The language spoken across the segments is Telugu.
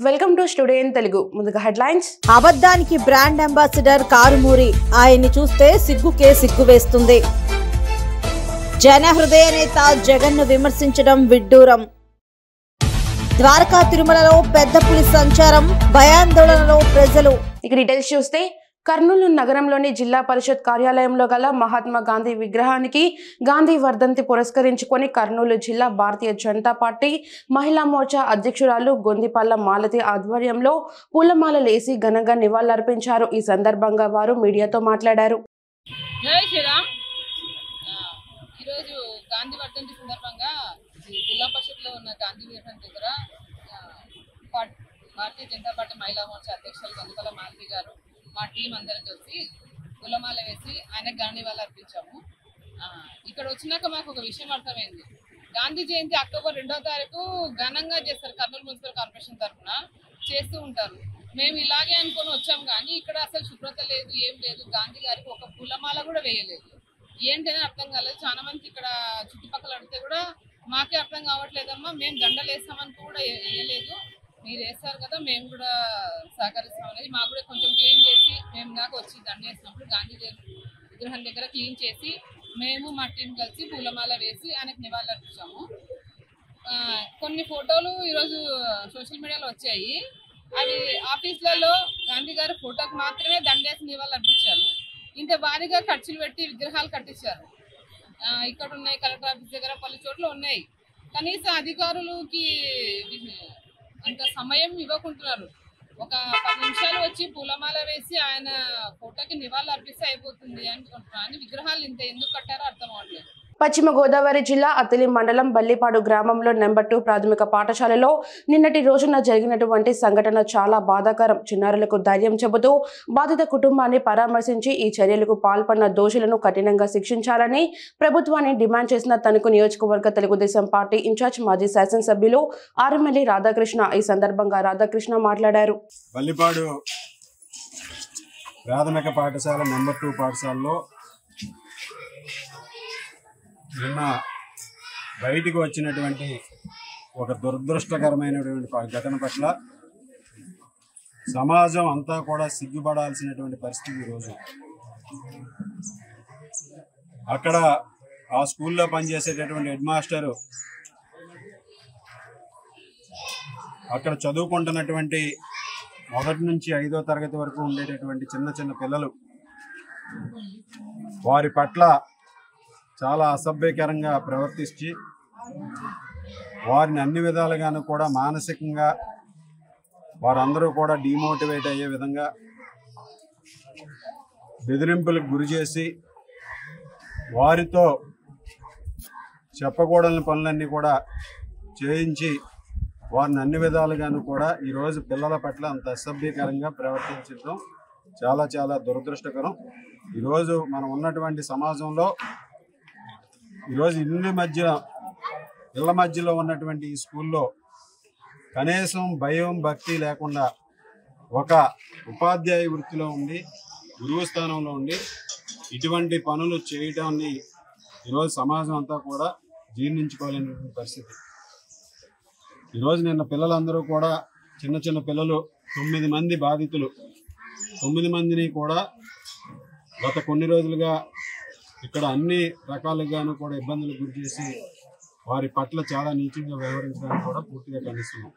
Welcome to studio in Telugu. ముందుగా హెడ్లైన్స్. అబద్ధానికి బ్రాండ్ అంబాసిడర్ కారుమూరి, ఆయన్ని చూస్తే సిగ్గుకే సిగ్గు వేస్తుంది. జన హృదయ నేత జగన్ను విమర్శించడం విడ్డూరం. ద్వారకా తిరుమలలో పెద్ద పులి సంచారం, భయాందోళనలో ప్రజలు. ఇక డీటెయిల్స్ చూస్తే కర్నూలు నగరంలోని జిల్లా పరిషత్ కార్యాలయంలో గల మహాత్మా గాంధీ విగ్రహానికి గాంధీ వర్ధంతి పురస్కరించుకొని కర్నూలు జిల్లా భారతీయ జనతా పార్టీ మహిళా మోర్చా అధ్యక్షురాలు గొందిపల్ల మాలతి ఆధ్వర్యంలో పూలమాలలేసి ఘనంగా నివాళులర్పించారు. ఈ సందర్భంగా వారు మీడియాతో మాట్లాడారు. జై శ్రీరామ్. ఈరోజు గాంధీ వర్ధంతి సందర్భంగా జిల్లా పరిషత్లో ఉన్న గాంధీ విగ్రహం దగ్గర భారతీయ జనతా పార్టీ మహిళా మోర్చా అధ్యక్షులు గొందిపల్ల మాలతి గారు మా టీం అందరం కలిసి పూలమాల వేసి ఆయనకు గాంధీవాళ అర్పించాము. ఇక్కడ వచ్చినాక మాకు ఒక విషయం అర్థమైంది. గాంధీ జయంతి అక్టోబర్ 2వ తారీఖు ఘనంగా చేస్తారు, కర్నూలు మున్సిపల్ కార్పొరేషన్ తరఫున చేస్తూ ఉంటారు. మేము ఇలాగే అనుకొని వచ్చాము, కానీ ఇక్కడ అసలు శుభ్రత లేదు, ఏం లేదు. గాంధీ గారికి ఒక పూలమాల కూడా వేయలేదు. ఏంటనే అర్థం కాలేదు. చాలా మంది ఇక్కడ చుట్టుపక్కల అడిగితే కూడా మాకే అర్థం కావట్లేదమ్మా, మేము దండలు వేస్తామని కూడా వేయలేదు, మీరు వేస్తారు కదా మేము కూడా సహకరిస్తాం అనేది. మాకు కూడా కొంచెం క్లీన్ చేసి మేము దాకా వచ్చి దండ వేసినప్పుడు గాంధీ విగ్రహం దగ్గర క్లీన్ చేసి మేము మా టీం కలిసి పూలమాల వేసి ఆయనకు నివాళులు అర్పించాము. కొన్ని ఫోటోలు ఈరోజు సోషల్ మీడియాలో వచ్చాయి. అవి ఆఫీసులలో గాంధీ గారి ఫోటోకి మాత్రమే దండేసి నివాళులు అర్పించారు. ఇంత భారీగా ఖర్చులు పెట్టి విగ్రహాలు కట్టించారు. ఇక్కడ ఉన్నాయి, కలెక్టర్ ఆఫీస్ దగ్గర పలు చోట్ల ఉన్నాయి. కనీసం అధికారులకి అంత సమయం ఇవ్వకుంటున్నారు. ఒక 10 నిమిషాలు వచ్చి పూలమాల వేసి ఆయన ఫోటోకి నివాళులు అర్పిస్తే అయిపోతుంది అనుకుంటున్నాను. అని విగ్రహాలు ఇంత ఎందుకు కట్టారో అర్థం అవ్వట్లేదు. పశ్చిమ గోదావరి జిల్లా అతిలి మండలం బల్లిపాడు గ్రామంలో నెంబర్ 2 ప్రాథమిక పాఠశాలలో నిన్నటి రోజున జరిగినటువంటి సంఘటన చాలా బాధాకరం. చిన్నారులకు ధైర్యం చెబుతూ బాధిత కుటుంబాన్ని పరామర్శించి ఈ చర్యలకు పాల్పడిన దోషులను కఠినంగా శిక్షించాలని ప్రభుత్వాన్ని డిమాండ్ చేసిన తణుకు నియోజకవర్గ తెలుగుదేశం పార్టీ ఇన్ఛార్జ్ మాజీ శాసనసభ్యులు ఆరుమల్లి రాధాకృష్ణ. ఈ సందర్భంగా రాధాకృష్ణ మాట్లాడారు. బల్లిపాడు ప్రాథమిక పాఠశాల నెంబర్ 2 పాఠశాలలో నిన్న బయటికి వచ్చినటువంటి ఒక దురదృష్టకరమైనటువంటి ఘటన పట్ల సమాజం అంతా కూడా సిగ్గుపడాల్సినటువంటి పరిస్థితి. ఈరోజు అక్కడ ఆ స్కూల్లో పనిచేసేటటువంటి హెడ్ మాస్టరు, అక్కడ చదువుకుంటున్నటువంటి 1 నుంచి 5వ తరగతి వరకు ఉండేటటువంటి చిన్న చిన్న పిల్లలు, వారి పట్ల చాలా అసభ్యకరంగా ప్రవర్తించి వారిని అన్ని విధాలుగాను కూడా మానసికంగా వారందరూ కూడా డిమోటివేట్ అయ్యే విధంగా బెదిరింపులకు గురి చేసి వారితో చెప్పకూడని పనులన్నీ కూడా చేయించి వారిని అన్ని విధాలుగాను కూడా ఈరోజు పిల్లల పట్ల అంత అసభ్యకరంగా ప్రవర్తించడం చాలా చాలా దురదృష్టకరం. ఈరోజు మనం ఉన్నటువంటి సమాజంలో ఈరోజు ఇళ్ళ మధ్యలో ఉన్నటువంటి ఈ స్కూల్లో కనీసం భయం భక్తి లేకుండా ఒక ఉపాధ్యాయ వృత్తిలో ఉండి గురువు స్థానంలో ఉండి ఇటువంటి పనులు చేయడాన్ని ఈరోజు సమాజం అంతా కూడా జీర్ణించుకోలేనటువంటి పరిస్థితి. ఈరోజు నిన్న పిల్లలందరూ కూడా చిన్న చిన్న పిల్లలు 9 మంది బాధితులు, 9 మందిని కూడా గత కొన్ని రోజులుగా ఇక్కడ అన్ని రకాలుగాను కూడా ఇబ్బందులు గురి చేసి వారి పట్ల చాలా నీచంగా వ్యవహరించడానికి కూడా పూర్తిగా ఖండిస్తున్నాం.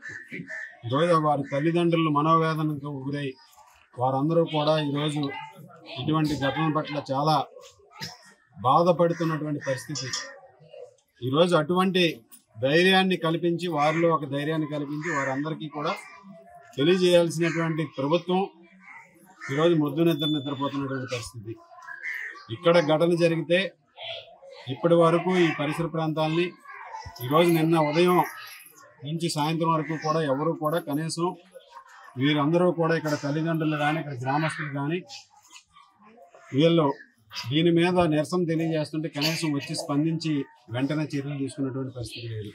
ఈరోజు వారి తల్లిదండ్రులు మనోవేదనకు గురై వారందరూ కూడా ఈరోజు ఇటువంటి ఘటన పట్ల చాలా బాధపడుతున్నటువంటి పరిస్థితి. ఈరోజు అటువంటి ధైర్యాన్ని కల్పించి, వారిలో ఒక ధైర్యాన్ని కల్పించి వారందరికీ కూడా తెలియజేయాల్సినటువంటి ప్రభుత్వం ఈరోజు మొద్దు నిద్రపోతున్నటువంటి పరిస్థితి. ఇక్కడ ఘటన జరిగితే ఇప్పటి వరకు ఈ పరిసర ప్రాంతాలని ఈరోజు నిన్న ఉదయం నుంచి సాయంత్రం వరకు కూడా ఎవరు కూడా కనీసం వీరందరూ కూడా ఇక్కడ తల్లిదండ్రులు కానీ ఇక్కడ గ్రామస్తులు కానీ వీళ్ళు దీని మీద నిరసన తెలియజేస్తుంటే కనీసం వచ్చి స్పందించి వెంటనే చర్యలు తీసుకున్నటువంటి పరిస్థితి లేదు.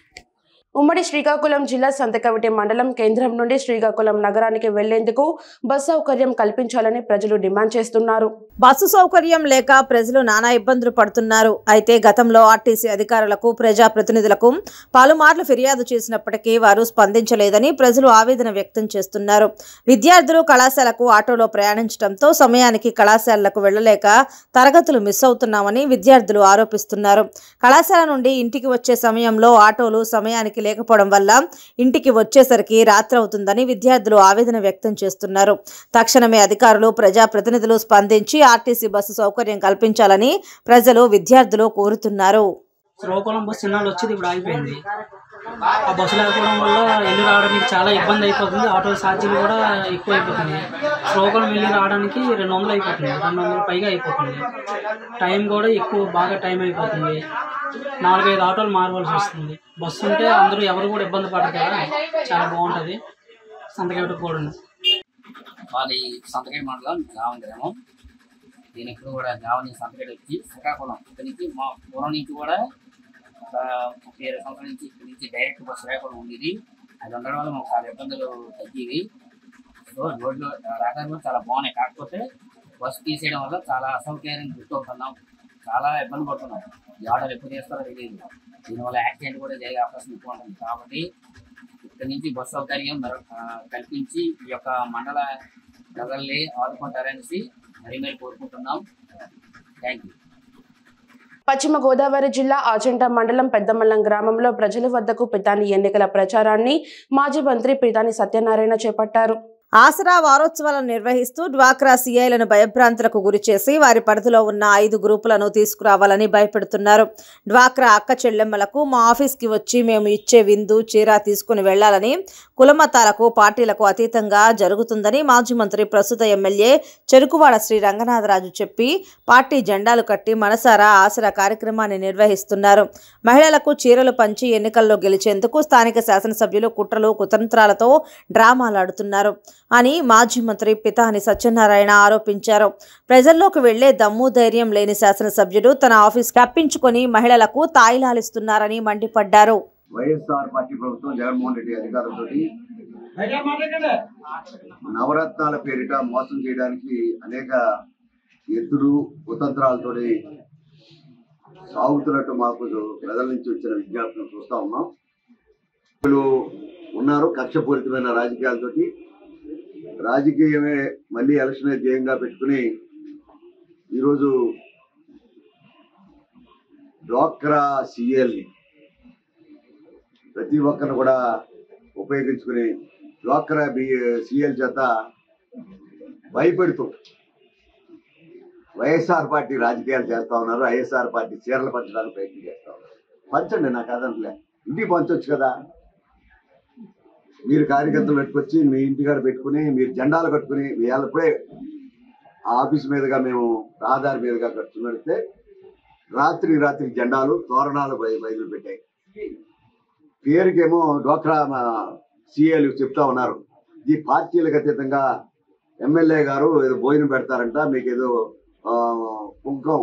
ఉమ్మడి శ్రీకాకుళం జిల్లా సంతకవిటి మండలం కేంద్రం నుండి శ్రీకాకుళం నగరానికి వెళ్లేందుకు బస్సు సౌకర్యం కల్పించాలని ప్రజలు డిమాండ్ చేస్తున్నారు. బస్సు సౌకర్యం లేక ప్రజలు నానా ఇబ్బందులు పడుతున్నారు. అయితే గతంలో ఆర్టీసీ అధికారులకు ప్రజాప్రతినిధులకు పలుమార్లు ఫిర్యాదు చేసినప్పటికీ వారు స్పందించలేదని ప్రజలు ఆవేదన వ్యక్తం చేస్తున్నారు. విద్యార్థులు కళాశాలకు ఆటోలో ప్రయాణించడంతో సమయానికి కళాశాలలకు వెళ్లలేక తరగతులు మిస్ అవుతున్నామని విద్యార్థులు ఆరోపిస్తున్నారు. కళాశాల నుండి ఇంటికి వచ్చే సమయంలో ఆటోలు సమయానికి లేకపోవడం వల్ల ఇంటికి వచ్చేసరికి రాత్రి అవుతుందని విద్యార్థులు ఆవేదన వ్యక్తం చేస్తున్నారు. తక్షణమే అధికారులు ప్రజాప్రతినిధులు స్పందించి ఆర్టీసీ బస్సు సౌకర్యం కల్పించాలని ప్రజలు విద్యార్థులు కోరుతున్నారు. శ్రీకాకుళం బస్సు చిన్నాళ్ళు వచ్చేది ఇప్పుడు ఆగిపోయింది. ఆ బస్సు లేకపోవడం వల్ల వెళ్ళి రావడానికి చాలా ఇబ్బంది అయిపోతుంది. ఆటో ఛార్జీలు కూడా ఎక్కువ అయిపోతుంది. శ్రీకాకుళం వెళ్ళి రావడానికి 200 అయిపోతుంది, 200 పైగా అయిపోతుంది. టైం కూడా ఎక్కువ, బాగా టైం అయిపోతుంది. 4-5 ఆటోలు మారవలసి వస్తుంది. బస్సు ఉంటే అందరూ ఎవరు కూడా ఇబ్బంది పడరు కదా, చాలా బాగుంటుంది. సంతకవిటి కూడా మాది సంతకవిటి మండలం జావన్ గ్రామం. నేను ఇప్పుడు కూడా జావన్ సంతకవిటి వచ్చి శ్రీకాకుళం ఇక్కడి నుంచి మా పూర్వం నుంచి కూడా 30 సంవత్సరాల నుంచి ఇక్కడి నుంచి డైరెక్ట్ బస్సు శ్రీకాకుళం ఉండేది. అది ఉండడం వల్ల మాకు చాలా ఇబ్బందులు తగ్గేవి. సో రోడ్లు రహదారులు కూడా చాలా బాగున్నాయి. కాకపోతే బస్సు తీసేయడం వల్ల చాలా అసౌకర్యం గుర్తవుతున్నాం, చాలా ఇబ్బంది పడుతున్నాం. ఈ ఆటోలు ఎప్పుడు చేస్తారో తెలియదు. దీనివల్ల యాక్సిడెంట్ కూడా జరిగే అవకాశం ఎక్కువ ఉంటుంది. కాబట్టి ఇక్కడి నుంచి బస్సు సౌకర్యం కల్పించి ఈ యొక్క మండల ప్రజల్ని ఆదుకుంటారనేసి మరీ మరీ కోరుకుంటున్నాం. Thank you. పశ్చిమ గోదావరి జిల్లా ఆచంట మండలం పెద్దమల్లం గ్రామంలో ప్రజల వద్దకు పితాని ఎన్నికల ప్రచారాన్ని మాజీ మంత్రి పితాని సత్యనారాయణ చేపట్టారు. ఆసరా వారోత్సవాలను నిర్వహిస్తూ డ్వాక్రా సీఐలను భయభ్రాంతులకు గురిచేసి వారి పరిధిలో ఉన్న 5 గ్రూపులను తీసుకురావాలని భయపెడుతున్నారు. డ్వాక్రా అక్క చెల్లెమ్మలకు మా ఆఫీస్కి వచ్చి మేము ఇచ్చే విందు చీర తీసుకుని వెళ్లాలని కులమతాలకు పార్టీలకు అతీతంగా జరుగుతుందని మాజీ మంత్రి ప్రస్తుత ఎమ్మెల్యే చెరుకువాడ శ్రీ రంగనాథరాజు చెప్పి పార్టీ జెండాలు కట్టి మనసారా ఆసరా కార్యక్రమాన్ని నిర్వహిస్తున్నారు. మహిళలకు చీరలు పంచి ఎన్నికల్లో గెలిచేందుకు స్థానిక శాసనసభ్యులు కుట్రలు కుతంత్రాలతో డ్రామాలాడుతున్నారు అని మాజీ మంత్రి పితాని సత్యనారాయణ ఆరోపించారు. ప్రజల్లోకి వెళ్లే దమ్ము ధైర్యం లేని శాసనసభ్యుడు తన ఆఫీస్ తప్పించుకొని మహిళలకు తాయిలాలిస్తున్నారని మండిపడ్డారు. వైఎస్ఆర్ పార్టీ ప్రభుత్వం జగన్మోహన్ రెడ్డి అధికారంతో నవరత్నాల పేరిట మోసం చేయడానికి అనేక ఎత్తులు కుతంత్రాలతో సాగుతున్నట్టు మాకు ప్రజల నుంచి వచ్చిన విజ్ఞాపనలు చూస్తా ఉన్నాం. ఉన్నారు కక్షపూరితమైన రాజకీయాలతోటి. రాజకీయమే మళ్ళీ ఎలక్షన్ ధ్యేయంగా పెట్టుకుని ఈరోజు డ్వాక్రా సీఎల్ని ప్రతి ఒక్కరిని కూడా ఉపయోగించుకుని డ్వాక్రా సీఎల్ చేత భయపెడుతూ వైఎస్ఆర్ పార్టీ రాజకీయాలు చేస్తా ఉన్నారు. వైఎస్ఆర్ పార్టీ చీరలు పంచడానికి ప్రయత్నం చేస్తా ఉన్నారు. పంచండి, నాకు అదంటే ఇంటికి పంచవచ్చు కదా. మీరు కార్యకర్తలు పెట్టుకొచ్చి మీ ఇంటికాడ పెట్టుకుని మీరు జెండాలు కట్టుకుని ఇప్పుడే ఆఫీస్ మీదుగా మేము రహదారి మీదుగా కట్టుకున్నట్టే రాత్రి జెండాలు తోరణాలు బయలు పెట్టాయి. పేరుకేమో డ్వాక్రా సీఏలు చెప్తా ఉన్నారు. ఈ పార్టీలకు అతీతంగా ఎమ్మెల్యే గారు ఏదో భోజనం పెడతారంట, మీకు ఏదో కుంకుమ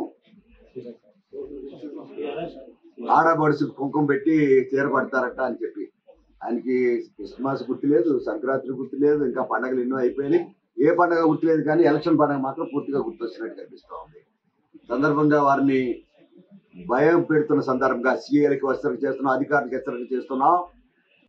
ఆడబడుసు కుంకుమ పెట్టి చీర పడతారంట అని చెప్పి ఆయనకి క్రిస్మస్ గుర్తులేదు, సంక్రాంతి గుర్తులేదు, ఇంకా పండుగలు ఎన్నో అయిపోయినాయి. ఏ పండుగ గుర్తులేదు కానీ ఎలక్షన్ పండుగ మాత్రం పూర్తిగా గుర్తొచ్చినట్టు కనిపిస్తూ ఉంది. సందర్భంగా వారిని భయం పెడుతున్న సందర్భంగా సీఏలకి హెచ్చరిక చేస్తున్నాం, అధికారులకు హెచ్చరిక చేస్తున్నాం.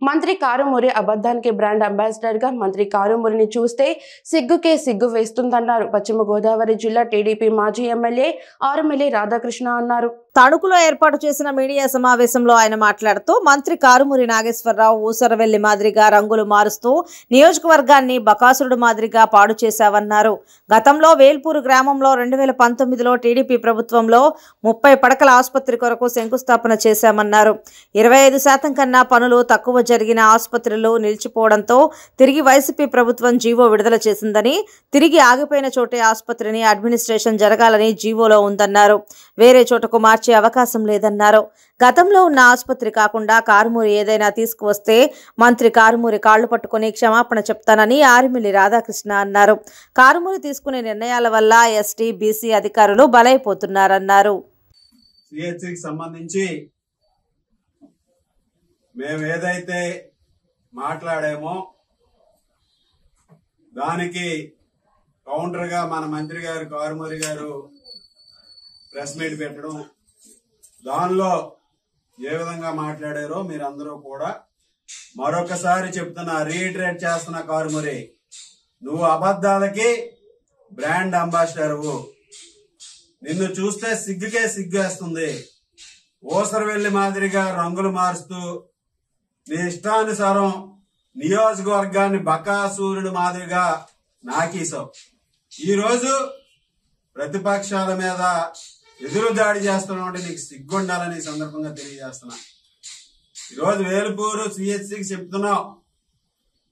మంత్రి కారుమూరి అబద్ధానికి బ్రాండ్ అంబాసిడర్ గా మంత్రి కారుమూరిని చూస్తే సిగ్గుకే సిగ్గు వేస్తుందన్నారు పశ్చిమ గోదావరి జిల్లా టీడీపీ మాజీ ఎమ్మెల్యే ఆరుమిల్లి రాధాకృష్ణ అన్నారు. తణుకులో ఏర్పాటు చేసిన మీడియా సమావేశంలో ఆయన మాట్లాడుతూ మంత్రి కారుమూరి నాగేశ్వరరావు ఊసరవెల్లి మాదిరిగా రంగులు మారుస్తూ నియోజకవర్గాన్ని బకాసురుడు మాదిరిగా పాడు చేశావన్నారు. గతంలో వేల్పూరు గ్రామంలో 2019లో టీడీపీ ప్రభుత్వంలో 30 పడకల ఆసుపత్రి కొరకు శంకుస్థాపన చేశామన్నారు. 25% కన్నా పనులు తక్కువ జరిగిన ఆసుపత్రులు నిలిచిపోవడంతో తిరిగి వైసీపీ ప్రభుత్వం జీవో విడుదల చేసిందని, తిరిగి ఆగిపోయిన చోటే ఆసుపత్రిని అడ్మినిస్ట్రేషన్ జరగాలని జీవోలో ఉందన్నారు. వేరే చోటకు మార్చే అవకాశం లేదన్నారు. గతంలో ఉన్న ఆసుపత్రి కాకుండా కారుమూరి ఏదైనా తీసుకువస్తే మంత్రి కారుమూరి కాళ్లు పట్టుకుని క్షమాపణ చెప్తానని ఆరుమిల్లి రాధాకృష్ణ అన్నారు. కారుమూరి తీసుకునే నిర్ణయాల వల్ల ఎస్టీ బీసీ అధికారులు బలైపోతున్నారన్నారు. సిహెచ్సికి సంబంధించి మేము ఏదైతే మాట్లాడామో దానికి కౌంటర్గా మన మంత్రి గారు కారుమూరి గారు ప్రెస్ మీట్ పెట్టడం, దానిలో ఏ విధంగా మాట్లాడారో మీరందరూ కూడా మరొకసారి చెప్తున్నా, రీఇటరేట్ చేస్తున్న కారుమూరి, నువ్వు అబద్ధాలకి బ్రాండ్ అంబాసిడర్వు. నిన్ను చూస్తే సిగ్గుకే సిగ్గేస్తుంది. ఊసరవెల్లి మాదిరిగా రంగులు మారుస్తూ నీ ఇష్టానుసారం నియోజకవర్గాన్ని బకాసూరుడు మాదిరిగా నాకీసావు. ఈరోజు ప్రతిపక్షాల మీద ఎదురు దాడి చేస్తున్నావు, నీకు సిగ్గుండాలని సందర్భంగా తెలియజేస్తున్నా. ఈరోజు వేలుపూరు సిహెచ్సికి చెప్తున్నావు.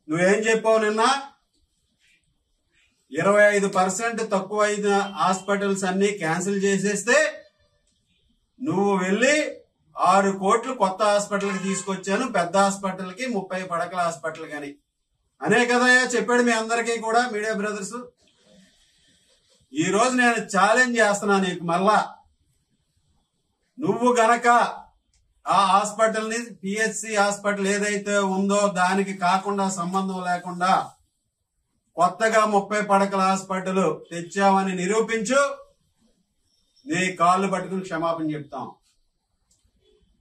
నువ్వేం చెప్పావు నిన్న? 25% తక్కువైన హాస్పిటల్స్ అన్ని క్యాన్సిల్ చేసేస్తే నువ్వు వెళ్ళి 6 కోట్లు కొత్త హాస్పిటల్కి తీసుకొచ్చాను, పెద్ద హాస్పిటల్కి 30 పడకల హాస్పిటల్ కానీ అనే కదా చెప్పాడు మీ అందరికీ కూడా మీడియా బ్రదర్స్. ఈ రోజు నేను ఛాలెంజ్ చేస్తున్నా నీకు, మళ్ళా నువ్వు గనక ఆ హాస్పిటల్ని పిహెచ్సి హాస్పిటల్ ఏదైతే ఉందో దానికి కాకుండా సంబంధం లేకుండా కొత్తగా 30 పడకల హాస్పిటల్ తెచ్చావని నిరూపించు, నీ కాళ్ళు పట్టుకుని క్షమాపణ చెప్తాం.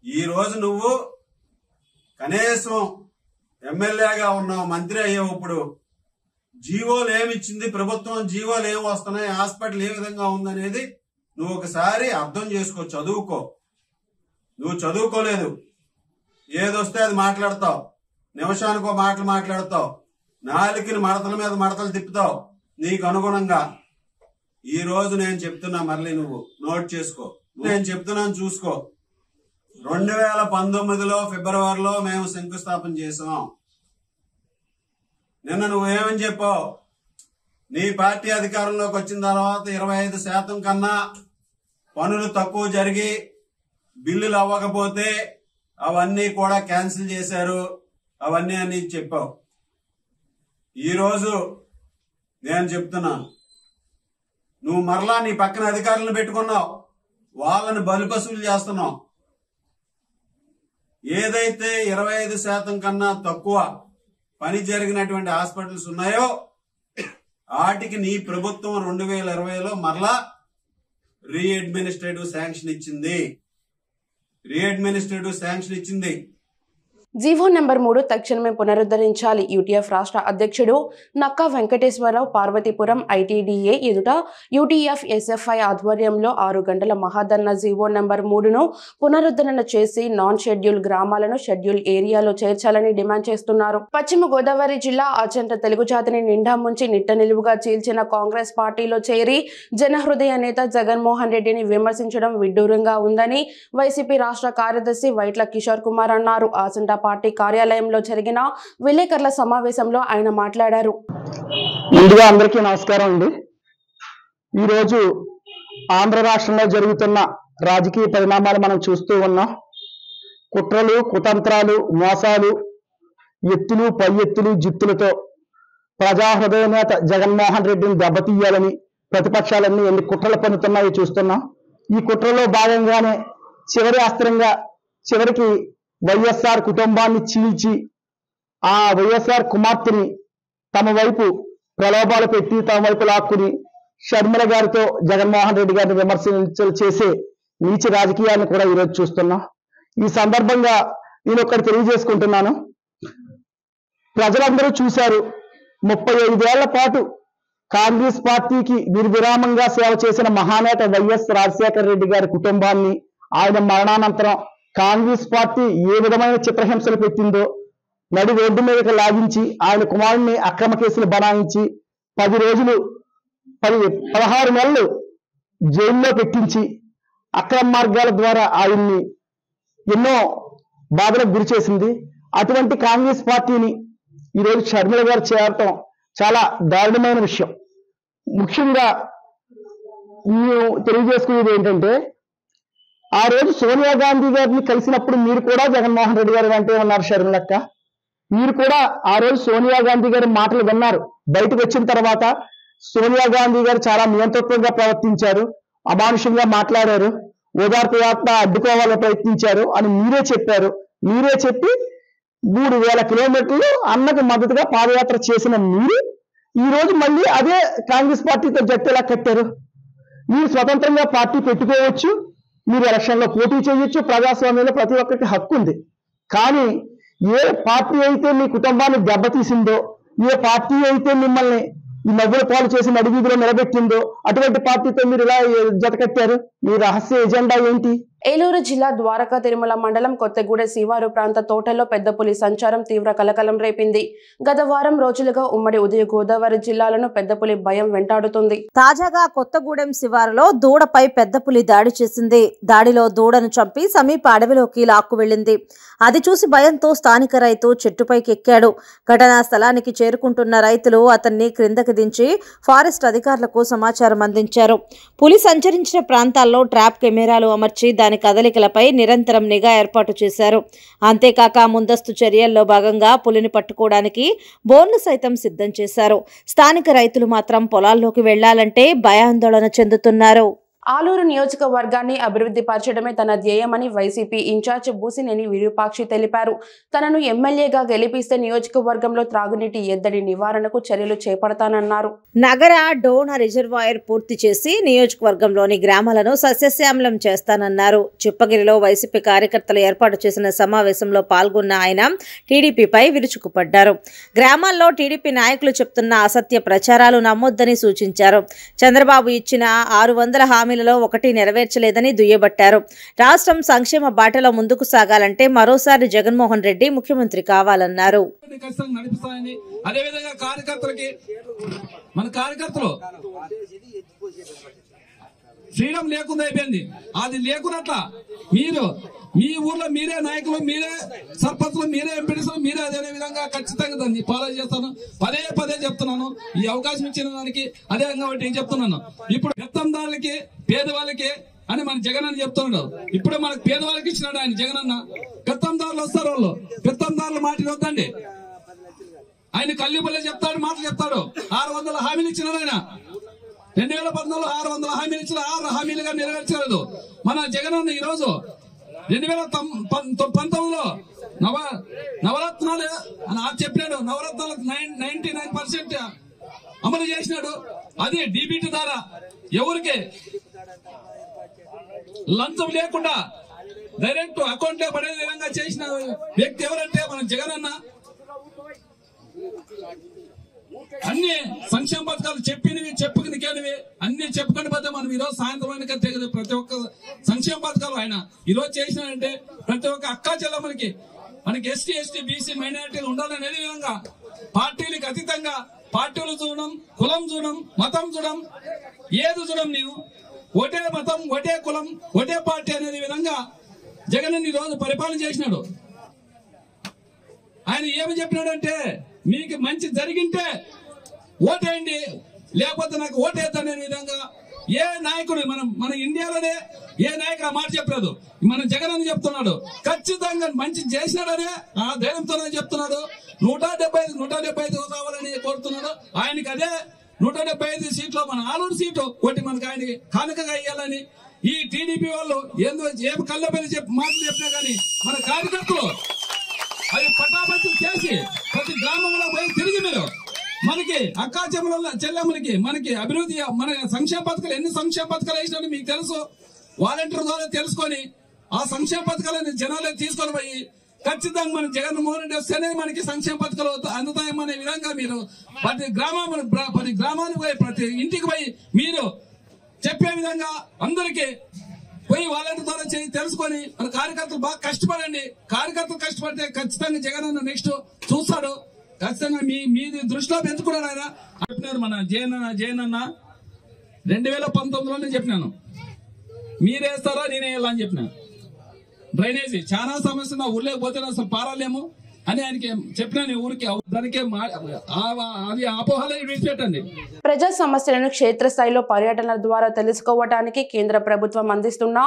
ఈ రోజు నువ్వు కనీసం ఎమ్మెల్యేగా ఉన్నావు, మంత్రి అయ్యావు, ఇప్పుడు జీవోలు ఏమిచ్చింది ప్రభుత్వం, జీవోలు ఏమి వస్తున్నాయి, హాస్పిటల్ ఏ విధంగా ఉందనేది నువ్వు ఒకసారి అర్థం చేసుకో, చదువుకో. నువ్వు చదువుకోలేదు, ఏదొస్తే అది మాట్లాడతావు, నిమిషానికో మాటలు మాట్లాడతావు, నాలుకని మడతల మీద మడతలు తిప్పుతావు నీకు అనుగుణంగా. ఈ రోజు నేను చెప్తున్నా, మళ్ళీ నువ్వు నోట్ చేసుకో, నేను చెప్తున్నాను చూసుకో. 2019లో ఫిబ్రవరిలో మేము శంకుస్థాపన చేసాం. నిన్న నువ్వేమని చెప్పావు? నీ పార్టీ అధికారంలోకి వచ్చిన తర్వాత 25% కన్నా పనులు తక్కువ జరిగి బిల్లులు అవ్వకపోతే అవన్నీ కూడా క్యాన్సిల్ చేశారు, అవన్నీ అని చెప్పావు. ఈరోజు నేను చెప్తున్నా, నువ్వు మరలా నీ పక్కన అధికారులను పెట్టుకున్నావు, వాళ్ళని బలిపశువులు చేస్తున్నావు. ఏదైతే 25% కన్నా తక్కువ పని జరిగినటువంటి హాస్పిటల్స్ ఉన్నాయో వాటికి నీ ప్రభుత్వం 2020లో మరలా రీఅడ్మినిస్ట్రేటివ్ శాంక్షన్ ఇచ్చింది. జీవో నెంబర్ 3 తక్షణమే పునరుద్ధరించాలి. యూటీఎఫ్ రాష్ట్ర అధ్యక్షుడు నక్కా వెంకటేశ్వరరావు పార్వతీపురం ఐటీడీఏ ఎదుట యూటీఎఫ్ ఎస్ఎఫ్ఐ ఆధ్వర్యంలో 6 గంటల మహాధర్నా జీవో నెంబర్ 3ను పునరుద్ధరణ చేసి నాన్ షెడ్యూల్ గ్రామాలను షెడ్యూల్ ఏరియాలో చేర్చాలని డిమాండ్ చేస్తున్నారు. పశ్చిమ గోదావరి జిల్లా అచంట తెలుగు జాతిని నిండా ముంచి నిట్ట నిలువుగా చీల్చిన కాంగ్రెస్ పార్టీలో చేరి జనహృదయ నేత జగన్మోహన్ రెడ్డిని విమర్శించడం విడ్డూరంగా ఉందని వైసీపీ రాష్ట్ర కార్యదర్శి వైట్ల కిషోర్ కుమార్ అన్నారు. అచంట పార్టీ కార్యాలయంలో జరిగిన విలేకరుల సమావేశంలో ఆయన మాట్లాడారు. ముందుగా అందరికీ నమస్కారం అండి. ఈరోజు ఆంధ్ర రాష్ట్రంలో జరుగుతున్న రాజకీయ పరిణామాలు మనం చూస్తూ ఉన్నాం. కుట్రలు, కుతంత్రాలు, మోసాలు, ఎత్తులు పై ఎత్తులు జిత్తులతో ప్రజాహృదయ నేత జగన్మోహన్ రెడ్డిని దెబ్బతీయాలని ప్రతిపక్షాలన్నీ ఎన్ని కుట్రలు పన్నుతున్నాయో చూస్తున్నాం. ఈ కుట్రలో భాగంగానే చివరి అస్త్రంగా చివరికి వైఎస్ఆర్ కుటుంబాన్ని చీల్చి ఆ వైఎస్ఆర్ కుమార్తెని తమ వైపు ప్రలోభాలు పెట్టి తమ వైపు లాక్కుని షర్మిల గారితో జగన్మోహన్ రెడ్డి గారిని విమర్శలు చేసే నీచ రాజకీయాలను కూడా ఈరోజు చూస్తున్నాం. ఈ సందర్భంగా నేను ఒకటి తెలియజేసుకుంటున్నాను. ప్రజలందరూ చూశారు, 35 ఏళ్ల పాటు కాంగ్రెస్ పార్టీకి నిర్విరామంగా సేవ చేసిన మహానేత వైఎస్ రాజశేఖర రెడ్డి గారి కుటుంబాన్ని ఆయన మరణానంతరం కాంగ్రెస్ పార్టీ ఏ విధమైన చిత్రహింసలు పెట్టిందో నడి రోడ్డు మీదకి లాగించి ఆయన కుమారుడిని అక్రమ కేసులు బనాయించి 16 నెలలు జైల్లో పెట్టించి అక్రమ మార్గాల ద్వారా ఆయన్ని ఎన్నో బాధలకు గురి చేసింది. అటువంటి కాంగ్రెస్ పార్టీని ఈరోజు షర్మిల గారు చేరటం చాలా దారుణమైన విషయం. ముఖ్యంగా నేను తెలియజేసుకునేది ఏంటంటే, ఆ రోజు సోనియా గాంధీ గారిని కలిసినప్పుడు మీరు కూడా జగన్మోహన్ రెడ్డి గారు వెంటే ఉన్నారు. షర్మిలక్క, మీరు కూడా ఆ రోజు సోనియా గాంధీ గారి మాటలు విన్నారు. బయటకు వచ్చిన తర్వాత సోనియా గాంధీ గారు చాలా నియంతృత్వంగా ప్రవర్తించారు, అమానుషంగా మాట్లాడారు, ఓదార్పు యాత్ర అడ్డుకోవాలని ప్రయత్నించారు అని మీరే చెప్పారు. మీరే చెప్పి 3,000 కిలోమీటర్లు అన్నకు మద్దతుగా పాదయాత్ర చేసిన మీరు ఈ రోజు మళ్ళీ అదే కాంగ్రెస్ పార్టీతో జట్టు ఎలా కట్టారు? మీరు స్వతంత్రంగా పార్టీ పెట్టుకోవచ్చు, మీరు ఎలక్షన్లో పోటీ చేయొచ్చు, ప్రజాస్వామ్యంలో ప్రతి ఒక్కరికి హక్కు ఉంది. కానీ ఏ పార్టీ అయితే మీ కుటుంబాన్ని దెబ్బతీసిందో, ఏ పార్టీ అయితే మిమ్మల్ని ఈ నవ్వుల పాలు చేసి నడివీధిలో నిలబెట్టిందో అటువంటి పార్టీతో మీరు ఇలా జతకట్టారు. మీ రహస్య ఎజెండా ఏంటి? ఏలూరు జిల్లా ద్వారకా తిరుమల మండలం కొత్తగూడెం శివారు ప్రాంత తోటల్లో పెద్ద పులి సంచారం తీవ్ర కలకలం రేపింది. గత వారం రోజులుగా ఉమ్మడి ఉదయ గోదావరి జిల్లాలను పెద్ద పులి భయం వెంటాడుతుంది. తాజాగా కొత్తగూడెం శివారులో దూడపై పెద్ద పులి దాడి చేసింది. దాడిలో దూడను చంపి సమీప అడవిలోకి లాక్కు వెళ్లింది. అది చూసి భయంతో స్థానిక రైతు చెట్టుపైకి ఎక్కాడు. ఘటనా స్థలానికి చేరుకుంటున్న రైతులు అతన్ని క్రిందకి దించి ఫారెస్ట్ అధికారులకు సమాచారం అందించారు. పులి సంచరించిన ప్రాంతాల్లో ట్రాప్ కెమెరాలు అమర్చి దాని కదలికలపై నిరంతరం నిఘా ఏర్పాటు చేశారు. అంతేకాక ముందస్తు చర్యల్లో భాగంగా పులిని పట్టుకోవడానికి బోన్లు సైతం సిద్ధం చేశారు. స్థానిక రైతులు మాత్రం పొలాల్లోకి వెళ్లాలంటే భయాందోళన చెందుతున్నారు. ఆలూరు నియోజకవర్గాన్ని అభివృద్ధి పరచడమే తన ధ్యేయమని వైసీపీ ఇన్ఛార్జ్ బూసినేని విరూపాక్షి తెలిపారు. తనను ఎమ్మెల్యేగా గెలిపిస్తే నియోజకవర్గంలో త్రాగునీటి ఎద్దడి నివారణకు చర్యలు చేపడతానన్నారు. నగర డోన రిజర్వాయర్ పూర్తి చేసి నియోజకవర్గంలోని గ్రామాలను సస్యశ్యామలం చేస్తానన్నారు. చిప్పగిరిలో వైసీపీ కార్యకర్తలు ఏర్పాటు చేసిన సమావేశంలో పాల్గొన్న ఆయన టీడీపీపై విరుచుకుపడ్డారు. గ్రామాల్లో టీడీపీ నాయకులు చెప్తున్న అసత్య ప్రచారాలు నమ్మొద్దని సూచించారు. చంద్రబాబు ఇచ్చిన 600 హామీలలో ఒకటి నెరవేర్చలేదని దుయ్యబట్టారు. రాష్ట్రం సంక్షేమ బాటలో ముందుకు సాగాలంటే మరోసారి జగన్మోహన్ రెడ్డి ముఖ్యమంత్రి కావాలన్నారు. మన కార్యకర్తలు ఫ్రీడమ్ లేకుండా అయిపోయింది. అది లేకున్నట్ల మీరు మీ ఊర్లో మీరే నాయకులు, మీరే సర్పంచులు, మీరే ఎంపీడీలు, మీరే అదే విధంగా ఖచ్చితంగా దాన్ని ఫాలో చేస్తాను. పదే చెప్తున్నాను. ఈ అవకాశం ఇచ్చిన దానికి అదే కాబట్టి ఏం చెప్తున్నాను. ఇప్పుడు పెత్తందారులకి పేదవాళ్ళకి అని మన జగన్ అని చెప్తున్నాడు. ఇప్పుడు మనకు పేదవాళ్ళకి ఇచ్చినాడు ఆయన జగన్ అన్న. పెత్తందారులు వస్తారు, వాళ్ళు పెత్తందారుల మాట వద్దండి. ఆయన కల్లిపల్లె చెప్తాడు, మాటలు చెప్తాడు. 600 హామీలు ఇచ్చినాడు ఆయన. 2014 600 హామీలు ఇచ్చిన 6 హామీలుగా నెరవేర్చలేదు మన జగన్ అన్న. ఈ రోజు 2019లో నవరత్నాలు అని చెప్పినాడు. నవరత్నాలు 99% అమలు చేసినాడు. అది డీబీటీ ద్వారా ఎవరికి లంచం లేకుండా డైరెక్ట్ అకౌంట్ లో పడే విధంగా చేసిన వ్యక్తి ఎవరంటే మన జగన్ అన్న. అన్ని సంక్షేమ పథకాలు చెప్పుకునివి అన్ని చెప్పుకొని పోతే మనం ఈరోజు సాయంత్రానికి తెగదు. ప్రతి ఒక్క సంక్షేమ పథకాలు ఆయన ఈరోజు చేసినారంటే ప్రతి ఒక్క అక్కా చెల్లెమ్మలకి మనకి ఎస్టీ బీసీ మైనారిటీలు ఉండాలనే విధంగా పార్టీలకు అతీతంగా పార్టీలు చూడడం, కులం చూడడం, మతం చూడడం, ఏది చూడడం, నేను ఒకటే మతం, ఒకటే కులం, ఒకటే పార్టీ అనే విధంగా జగన్ ఈ రోజు పరిపాలన చేసినాడు. ఆయన ఏమి చెప్పినాడంటే మీకు మంచి జరిగింటే ఓటేయండి, లేకపోతే నాకు ఓటేద్దనే విధంగా ఏ నాయకుడు మన ఇండియాలోనే ఏ నాయకుడు ఆ మాట చెప్పలేదు. మన జగన్ అని చెప్తున్నాడు. ఖచ్చితంగా మంచి చేసినాడనే ఆ ధైర్యంతోనే చెప్తున్నాడు. 175 కావాలని కోరుతున్నాడు. ఆయనకి అదే 175 సీట్లు మన ఆలూరు సీటు ఒకటి మనకి ఆయనకి కానుకగా ఇవ్వాలని ఈ టీడీపీ వాళ్ళు ఏం కళ్ళపల్లి మాటలు చెప్పినా కానీ మన కార్యకర్తలు అవి పటాపంచలు చేసి ప్రతి గ్రామంలో పోయి తిరిగి మీరు మనకి అక్కా చెల్లెమ్మలకి మనకి అభివృద్ధి మన సంక్షేమ పథకాలు ఎన్ని సంక్షేమ పథకాలు వేసినా మీకు తెలుసు. వాలంటీర్ ద్వారా తెలుసుకొని ఆ సంక్షేమ పథకాలను జనాలకు తీసుకొని పోయి ఖచ్చితంగా మన జగన్మోహన్ రెడ్డి వస్తేనే మనకి సంక్షేమ పథకాలు అందుతాయమనే విధంగా మీరు ప్రతి గ్రామానికి పోయి ప్రతి ఇంటికి పోయి మీరు చెప్పే విధంగా అందరికీ పోయి వాలంటీర్ ద్వారా తెలుసుకొని మన కార్యకర్తలు బాగా కష్టపడండి. కార్యకర్తలు కష్టపడితే ఖచ్చితంగా జగన్ అన్న నెక్స్ట్ చూస్తాడు. ఖచ్చితంగా మీది దృష్టిలో పెంచుకున్నాడు ఆయన. చెప్పినారు మన జయన్ అన్న 2019లోనే చెప్పినాను, మీరేస్తారా నేనే వేయాలని చెప్పినాను. డ్రైనేజీ చాలా సమస్య నా ఊర్లోకి పోతే అసలు పారాలేము అని ఆయనకి చెప్పినాను. ఊరికి దానికే అది అపోహలే విడిచిపెట్టండి. ప్రజా సమస్యలను క్షేత్రస్థాయిలో పర్యటనల ద్వారా తెలుసుకోవడానికి కేంద్ర ప్రభుత్వం అందిస్తున్న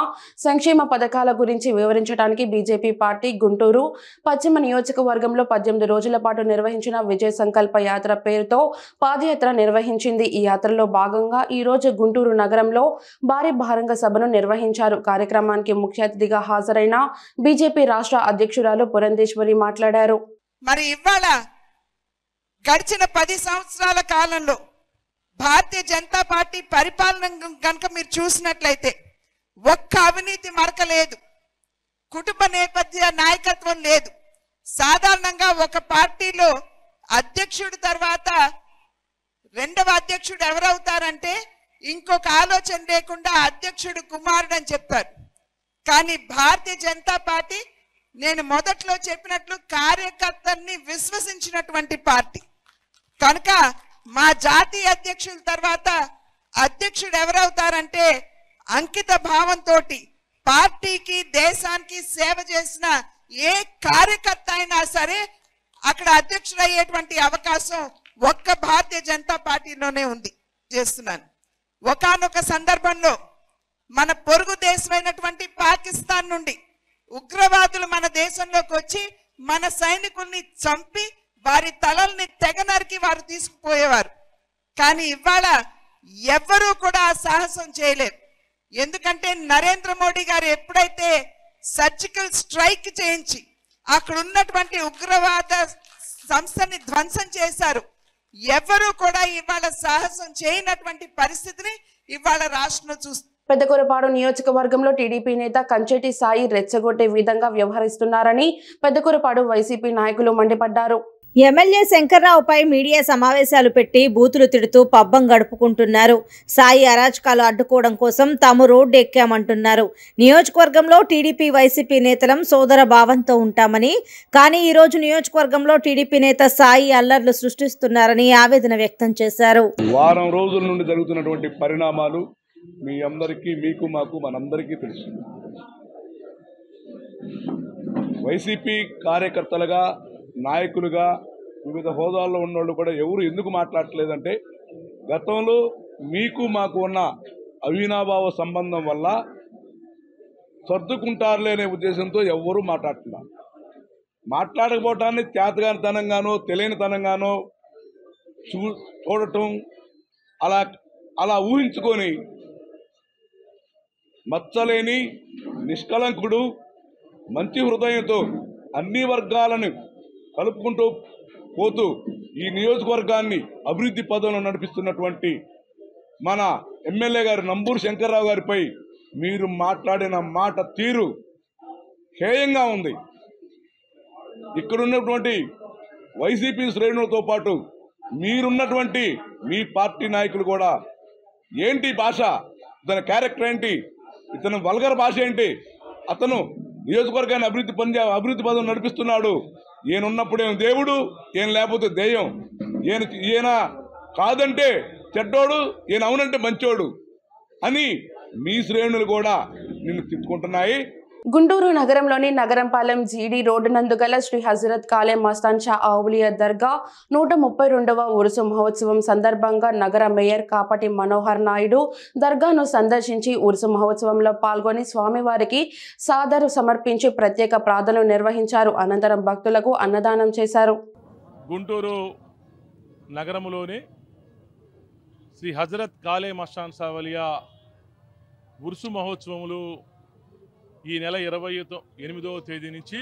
సంక్షేమ పథకాల గురించి వివరించడానికి బీజేపీ పార్టీ గుంటూరు పశ్చిమ నియోజకవర్గంలో 18 రోజుల పాటు నిర్వహించిన విజయ సంకల్ప యాత్ర పేరుతో పాదయాత్ర నిర్వహించింది. ఈ యాత్రలో భాగంగా ఈ రోజు గుంటూరు నగరంలో భారీ బహిరంగ సభను నిర్వహించారు. కార్యక్రమానికి ముఖ్య అతిథిగా హాజరైన బీజేపీ రాష్ట్ర అధ్యక్షురాలు పురంధేశ్వరి మాట్లాడారు. తెలిపారు. మరి ఇవాళ గడిచిన 10 సంవత్సరాల కాలంలో భారతీయ జనతా పార్టీ పరిపాలన కనుక మీరు చూసినట్లయితే ఒక్క అవినీతి మరక లేదు, కుటుంబ నేపథ్య నాయకత్వం లేదు. సాధారణంగా ఒక పార్టీలో అధ్యక్షుడు తర్వాత రెండవ అధ్యక్షుడు ఎవరవుతారంటే ఇంకొక ఆలోచన లేకుండా అధ్యక్షుడు కుమారుడు అని చెప్తారు. కానీ భారతీయ జనతా పార్టీ నేను మొదట్లో చెప్పినట్లు కార్యకర్తల్ని విశ్వసించినటువంటి పార్టీ కనుక మా జాతీయ అధ్యక్షుల తర్వాత అధ్యక్షుడు ఎవరవుతారంటే అంకిత భావంతో పార్టీకి దేశానికి సేవ చేసిన ఏ కార్యకర్త అయినా సరే అక్కడ అధ్యక్షుడు అయ్యేటువంటి అవకాశం ఒక్క భారతీయ జనతా పార్టీలోనే ఉంది చేస్తున్నాను. ఒకానొక సందర్భంలో మన పొరుగు దేశమైనటువంటి పాకిస్తాన్ నుండి ఉగ్రవాదులు మన దేశంలోకి వచ్చి మన సైనికుల్ని చంపి వారి తలల్ని తెగనరికి వారు తీసుకుపోయేవారు. కానీ ఇవాళ ఎవ్వరూ కూడా ఆ సాహసం చేయలేరు. ఎందుకంటే నరేంద్ర మోడీ గారు ఎప్పుడైతే సర్జికల్ స్ట్రైక్ చేయించి అక్కడ ఉన్నటువంటి ఉగ్రవాద సంస్థని ధ్వంసం చేశారు, ఎవరు కూడా ఇవాళ సాహసం చేయనటువంటి పరిస్థితిని ఇవాళ రాష్ట్రంలో చూస్తారు. పెద్దకూరపాడు నియోజకవర్గంలో టీడీపీ నేత కంచెటి సాయి రెచ్చగొట్టే విధంగా వ్యవహరిస్తున్నారని పెద్దకూరపాడు వైసీపీ నాయకులు మండిపడ్డారు. ఎమ్మెల్యే శంకర్రావుపై మీడియా సమావేశాలు పెట్టి బూతులు తిడుతూ పబ్బం గడుపుకుంటున్నారు. సాయి అరాచకాలు అడ్డుకోవడం కోసం తాము రోడ్డు ఎక్కామంటున్నారు. నియోజకవర్గంలో టీడీపీ వైసీపీ నేతలం సోదర భావంతో ఉంటామని, కానీ ఈరోజు నియోజకవర్గంలో టీడీపీ నేత సాయి అల్లర్లు సృష్టిస్తున్నారని ఆవేదన వ్యక్తం చేశారు. వారం రోజుల నుండి జరుగుతున్నటువంటి పరిణామాలు మీ అందరికీ, మీకు మాకు మనందరికీ తెలుసు. వైసీపీ కార్యకర్తలుగా, నాయకులుగా, వివిధ హోదాల్లో ఉన్నోళ్ళు కూడా ఎవరు ఎందుకు మాట్లాడట్లేదంటే గతంలో మీకు మాకు ఉన్న అవినాభావ సంబంధం వల్ల సర్దుకుంటారులే అనే ఉద్దేశంతో ఎవరూ మాట్లాడుతున్నారు. మాట్లాడకపోవటాన్ని చేతగానితనంగానో తెలియనితనంగానో చూడటం, అలా ఊహించుకొని మచ్చలేని నిష్కలంకుడు మంచి హృదయంతో అన్ని వర్గాలను కలుపుకుంటూ పోతూ ఈ నియోజకవర్గాన్ని అభివృద్ధి పదంలో నడిపిస్తున్నటువంటి మన ఎమ్మెల్యే గారు నంబూరు శంకర్రావు గారిపై మీరు మాట్లాడిన మాట తీరు హేయంగా ఉంది. ఇక్కడున్నటువంటి వైసీపీ శ్రేణులతో పాటు మీరున్నటువంటి మీ పార్టీ నాయకులు కూడా ఏంటి భాష, ఇతని క్యారెక్టర్ ఏంటి, ఇతను వల్గర్ భాష ఏంటి, అతను నియోజకవర్గాన్ని అభివృద్ధి పదం నడిపిస్తున్నాడు, ఈయనున్నప్పుడేమో దేవుడు, ఈయన లేకపోతే దెయ్యం, ఈయన కాదంటే చెడ్డోడు, ఈయన అవునంటే మంచోడు అని మీ శ్రేణులు కూడా నిన్ను తిట్టుకుంటున్నాయి. గుంటూరు నగరంలోని నగరంపాలెం జీడీ రోడ్డు నందు గల శ్రీ హజరత్ కాలే మస్తాన్ షా ఔలియా దర్గా 132వ ఉరుసు మహోత్సవం సందర్భంగా నగర మేయర్ కాపటి మనోహర్ నాయుడు దర్గాను సందర్శించి ఉరుసు మహోత్సవంలో పాల్గొని స్వామివారికి సాదరు సమర్పించి ప్రత్యేక ప్రార్థనలు నిర్వహించారు. అనంతరం భక్తులకు అన్నదానం చేశారు. గుంటూరు నగరంలోని శ్రీ హజరత్ కాలే మస్తాన్ షా ఔలియా ఉరుసు మహోత్సవములు ఈ నెల 28వ తేదీ నుంచి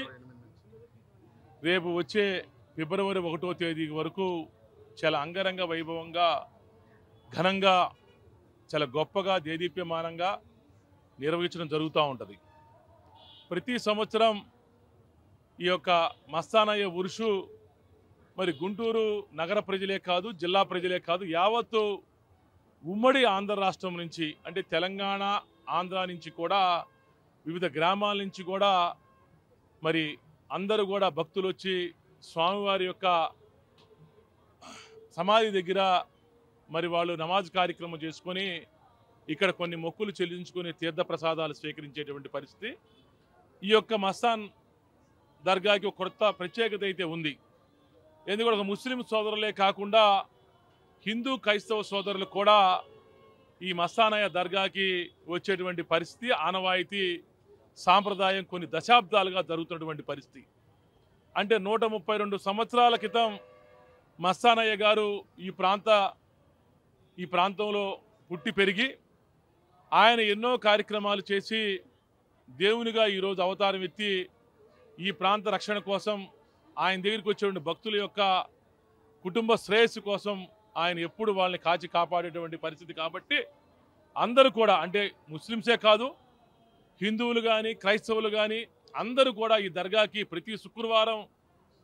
రేపు వచ్చే ఫిబ్రవరి 1వ తేదీ వరకు చాలా అంగరంగ వైభవంగా, ఘనంగా, చాలా గొప్పగా, దేదీప్యమానంగా నిర్వహించడం జరుగుతూ ఉంటుంది. ప్రతి సంవత్సరం ఈ యొక్క మస్తానయ్య ఉరుసు మరి గుంటూరు నగర ప్రజలే కాదు, జిల్లా ప్రజలే కాదు, యావత్తు ఉమ్మడి ఆంధ్ర రాష్ట్రం నుంచి, అంటే తెలంగాణ, ఆంధ్ర నుంచి కూడా, వివిధ గ్రామాల నుంచి కూడా మరి అందరూ కూడా భక్తులు వచ్చి స్వామివారి యొక్క సమాధి దగ్గర మరి వాళ్ళు నమాజ్ కార్యక్రమం చేసుకొని ఇక్కడ కొన్ని మొక్కులు చెల్లించుకొని తీర్థప్రసాదాలు స్వీకరించేటువంటి పరిస్థితి. ఈ యొక్క మస్తాన్ దర్గాకి ఒక కొత్త ప్రత్యేకత అయితే ఉంది. ఎందుకంటే ఒక ముస్లిం సోదరులే కాకుండా హిందూ క్రైస్తవ సోదరులు కూడా ఈ మస్తానయ్య దర్గాకి వచ్చేటువంటి పరిస్థితి, ఆనవాయితీ, సాంప్రదాయం కొన్ని దశాబ్దాలుగా జరుగుతున్నటువంటి పరిస్థితి. అంటే 132 సంవత్సరాల క్రితం మస్తానయ్య గారు ఈ ప్రాంతంలో పుట్టి పెరిగి ఆయన ఎన్నో కార్యక్రమాలు చేసి దేవునిగా ఈరోజు అవతారం ఎత్తి ఈ ప్రాంత రక్షణ కోసం ఆయన దగ్గరికి వచ్చేటువంటి భక్తుల యొక్క కుటుంబ శ్రేయస్సు కోసం ఆయన ఎప్పుడు వాళ్ళని కాచి కాపాడేటువంటి పరిస్థితి. కాబట్టి అందరూ కూడా, అంటే ముస్లిమ్సే కాదు, హిందువులు కానీ క్రైస్తవులు కానీ అందరూ కూడా ఈ దర్గాకి ప్రతి శుక్రవారం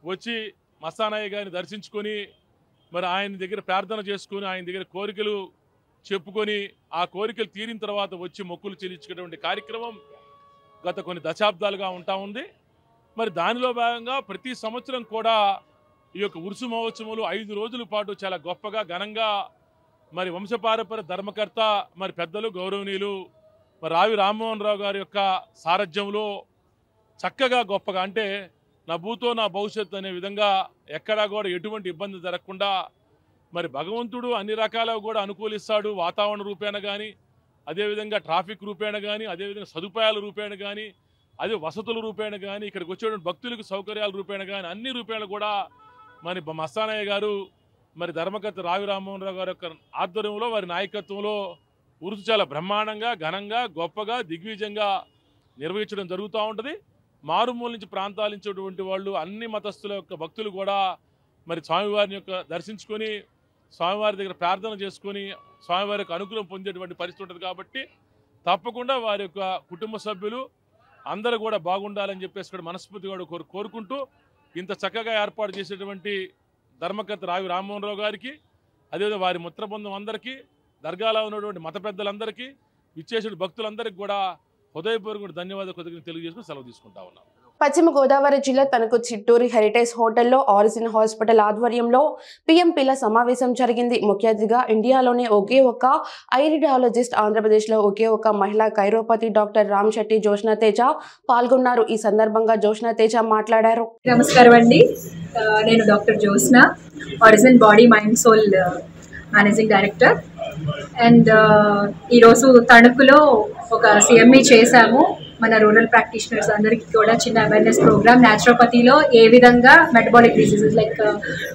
వచ్చి మస్తానయ్య గారిని దర్శించుకొని మరి ఆయన దగ్గర ప్రార్థన చేసుకొని ఆయన దగ్గర కోరికలు చెప్పుకొని ఆ కోరికలు తీరిన తర్వాత వచ్చి మొక్కులు చెల్లించుకునేటువంటి కార్యక్రమం గత కొన్ని దశాబ్దాలుగా ఉంటా ఉంది. మరి దానిలో భాగంగా ప్రతి సంవత్సరం కూడా ఈ యొక్క ఉరుసు మహోత్సవాలు 5 రోజుల పాటు చాలా గొప్పగా ఘనంగా మరి వంశపారంపర్య ధర్మకర్త మరి పెద్దలు గౌరవనీయులు మరి రావి రామ్మోహన్ రావు గారి యొక్క సారథ్యంలో చక్కగా గొప్పగా, అంటే నా భూతో నా భవిష్యత్తు అనే విధంగా ఎక్కడా కూడా ఎటువంటి ఇబ్బంది జరగకుండా మరి భగవంతుడు అన్ని రకాలుగా కూడా అనుకూలిస్తాడు. వాతావరణ రూపేణ కానీ, అదేవిధంగా ట్రాఫిక్ రూపేణ కానీ, అదేవిధంగా సదుపాయాల రూపేణ కానీ, అదే వసతుల రూపేణ కానీ, ఇక్కడికి వచ్చేటువంటి భక్తులకు సౌకర్యాల రూపేణ కానీ అన్ని రూపేణ కూడా మరి మస్తానయ్య గారు మరి ధర్మకర్త రావి రామ్మోహన్ రావు గారి యొక్క ఆధ్వర్యంలో వారి నాయకత్వంలో ఉరుసు చాలా బ్రహ్మాండంగా ఘనంగా గొప్పగా దిగ్విజయంగా నిర్వహించడం జరుగుతూ ఉంటుంది. మారుమూల నుంచి ప్రాంతాల నుంచి వాళ్ళు అన్ని మతస్థుల యొక్క భక్తులు కూడా మరి స్వామివారిని యొక్క దర్శించుకొని స్వామివారి దగ్గర ప్రార్థన చేసుకొని స్వామివారి యొక్క అనుకూలం పొందేటువంటి పరిస్థితి ఉంటుంది. కాబట్టి తప్పకుండా వారి యొక్క కుటుంబ సభ్యులు అందరూ కూడా బాగుండాలని చెప్పేసి కూడా మనస్ఫూర్తిగా కోరుకుంటూ ఇంత చక్కగా ఏర్పాటు చేసేటువంటి ధర్మకర్త రావి రామ్మోహన్ రావు గారికి, అదేవిధంగా వారి మిత్ర బృందం అందరికీ, దర్గాలో ఉన్నటువంటి మత పెద్దలందరికీ, విచ్చేసిన భక్తులందరికీ కూడా హృదయపూర్వక ధన్యవాదాలు కృతజ్ఞతలు తెలియజేసుకుని సెలవు తీసుకుంటా ఉన్నాం. పశ్చిమ గోదావరి జిల్లా తణుకు చిట్టూరు హెరిటేజ్ హోటల్లో ఆరిజిన్ హాస్పిటల్ ఆధ్వర్యంలో పిఎంపీల సమావేశం జరిగింది. ముఖ్య అతిథిగా ఇండియాలోనే ఒకే ఒక్క ఐరిడాలజిస్ట్, ఆంధ్రప్రదేశ్లో ఒకే ఒక్క మహిళా కైరోపతి డాక్టర్ రామ్ శెట్టి జోష్నా తేజ పాల్గొన్నారు. ఈ సందర్భంగా జోష్నా తేజ మాట్లాడారు. నమస్కారం అండి, నేను doctor Joshna, origin body mind soul managing director. And ఈరోజు తణుకులో ఒక సిఎంఈ చేశాము. మన రూరల్ ప్రాక్టీషనర్స్ అందరికీ కూడా చిన్న అవేర్నెస్ ప్రోగ్రామ్, న్యాచురోపతిలో ఏ విధంగా మెటబాలిక్ డిసీజెస్ లైక్